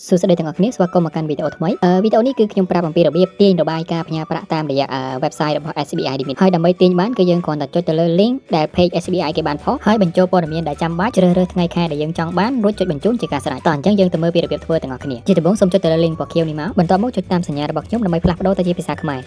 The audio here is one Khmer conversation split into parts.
សួស្តីទាំងអស់គ្នាស្វាគមន៍មកកាន់វីដេអូថ្មីវីដេអូនេះគឺខ្ញុំប្រាប់អំពីរបៀបទាញរបាយការណ៍ផ្ញើប្រាក់តាមរយៈ website របស់ SBI Limit ហើយដើម្បីទាញបានគឺយើងគ្រាន់តែចុចទៅលើ link ដែល page SBI គេបានផុសហើយបញ្ចូលព័ត៌មានដែលចាំបាច់ជ្រើសរើសថ្ងៃខែដែលយើងចង់បានរួចចុចបញ្ជូនជាការស្រេចតោះអញ្ចឹងយើងទៅមើលពីរបៀបធ្វើទាំងអស់គ្នាជាដំបូងសូមចុចទៅលើ link ពណ៌ខៀវនេះមកបន្ទាប់មកចុចតាមសញ្ញារបស់ខ្ញុំដើម្បីផ្លាស់ប្ដូរទៅជាភាសាខ្មែរ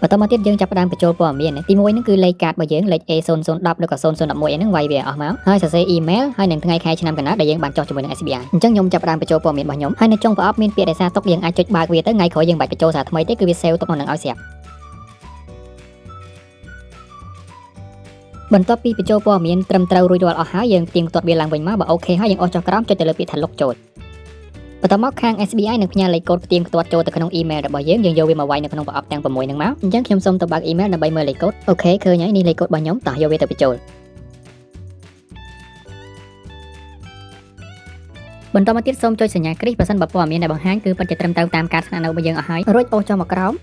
បន្តមកទៀតយើងចាប់ផ្ដើមបញ្ចូលព័ត៌មានទី1ហ្នឹងគឺលេខកាតរបស់យើងលេខ A0010 ឬក៏0011ហ្នឹងវាយវាអស់មកហើយសរសេរ email ហើយនឹងថ្ងៃខែឆ្នាំកណ្ដាលដែលយើងបានចុះជាមួយនឹង SBI អញ្ចឹងខ្ញុំចាប់ផ្ដើមបញ្ចូលព័ត៌មានរបស់ខ្ញុំហើយនៅចុងប្រអប់មានពាក្យរក្សាទុកយើងអាចចុចបើកវាទៅថ្ងៃក្រោយយើងបាច់បញ្ចូលសារថ្មីទេគឺវា save ទុកនៅនឹងឲ្យស្រាប់បន្ទាប់ពីបញ្ចូលព័ត៌មានត្រឹមត្រូវរួចរាល់អស់ហើយយើងផ្ទៀងផ្ទាត់វាឡើងវិញមកបើអូខេហើយយើងអស់ចុះក្រោមចុចទៅលើពាក្យថាលុបចូលបន្ទាប់មកខាង SBI នឹងផ្ញើលេខកូដផ្ទៀងផ្ទាត់ចូលទៅក្នុង email របស់យើងយកវាមកវាយនៅក្នុងប្រអប់ទាំង6ហ្នឹងមកអញ្ចឹងខ្ញុំសូមទៅបើក email ដើម្បីមើលលេខកូដអូខេឃើញហើយនេះលេខកូដរបស់ខ្ញុំតោះយកវាទៅបញ្ចូលបន្តមកទៀតសូមចុចសញ្ញាគ្រីសប្រសិនបើព័ត៌មានដែលបង្ហាញគឺពិតជាត្រឹមត្រូវតាមការស្នាក់នៅរបស់យើងអស់ហើយរួចអូសចុះមកក្រោម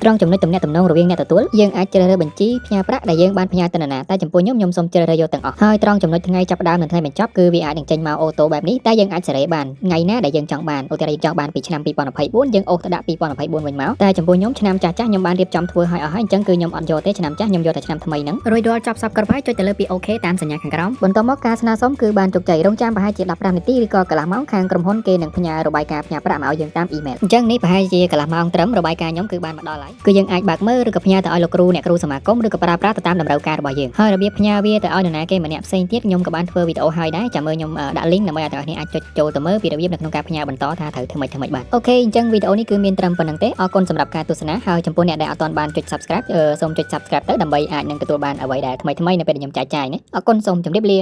ត្រង់ចំណុចទំនាក់ទំនងរវាងអ្នកទទួលយើងអាចជ្រើសរើសបញ្ជីផ្ញើប្រាក់ដែលយើងបានផ្ញើទៅនរណាតែចំពោះខ្ញុំសូមជ្រើសរើសយកទាំងអស់ហើយត្រង់ចំណុចថ្ងៃចាប់ផ្ដើមនិងថ្ងៃបញ្ចប់គឺវាអាចនឹងចេញមកអូតូបែបនេះតែយើងអាចសេរីបានថ្ងៃណាដែលយើងចង់បានឧទាហរណ៍យើងចង់បានពីឆ្នាំ2024យើងអូសទៅដាក់2024វិញមកតែចំពោះខ្ញុំឆ្នាំចាស់ខ្ញុំបានរៀបចំធ្វើឲ្យអស់ហើយអញ្ចឹងគឺខ្ញុំអត់យកទេឆ្នាំចាស់ខ្ញុំយកតែឆ្នាំថ្មីហ្នឹងរួចរាល់ចប់សពគ្រប់ហើយចុចទៅលើពីអូខេតាមសញ្ញាខាងក្រោមបន្ទាប់មកការស្នើសុំគឺបានជោគជ័យរងចាំប្រហែលជា15នាទីឬក៏កន្លះម៉ោងខាងក្រុមហ៊ុនគេនឹងផ្ញើរបាយការណ៍ផ្ញើប្រាក់មកឲ្យយើងតាមអ៊ីមែលអញ្ចឹងនេះប្រហែលជាកន្លះម៉ោងត្រឹមរបាយការណ៍ខ្ញុំគឺបានមកដល់ហើយគឺយើងអាចបើកមើលឬក៏ផ្ញើទៅឲ្យលោកគ្រូអ្នកគ្រូសមាគមឬក៏ប្រើប្រាស់ទៅតាមតម្រូវការរបស់យើងហើយរបៀបផ្ញើវាទៅឲ្យនរណាគេម្នាក់ផ្សេងទៀតខ្ញុំក៏បានធ្វើវីដេអូឲ្យដែរចាំមើលខ្ញុំដាក់ link ដើម្បីឲ្យអ្នកនរអាចចុចចូលទៅមើលពីរបៀបនៅក្នុងការផ្ញើបន្តថាត្រូវធ្វើម៉េចបាទអូខេអញ្ចឹងវីដេអូនេះគឺមានត្រឹមប៉ុណ្្នឹងទេអរគុណសម្រាប់ការទស្សនាហើយចំពោះអ្នកដែលអត់ទាន់បានចុច subscribe សូមចុច subscribe ទៅដើម្បីអាចនឹងទទួលបានអ្វីដែលថ្មីៗនៅពេលដែលខ្ញុំចែកចាយណាអរគុណសូមជម្រាបលា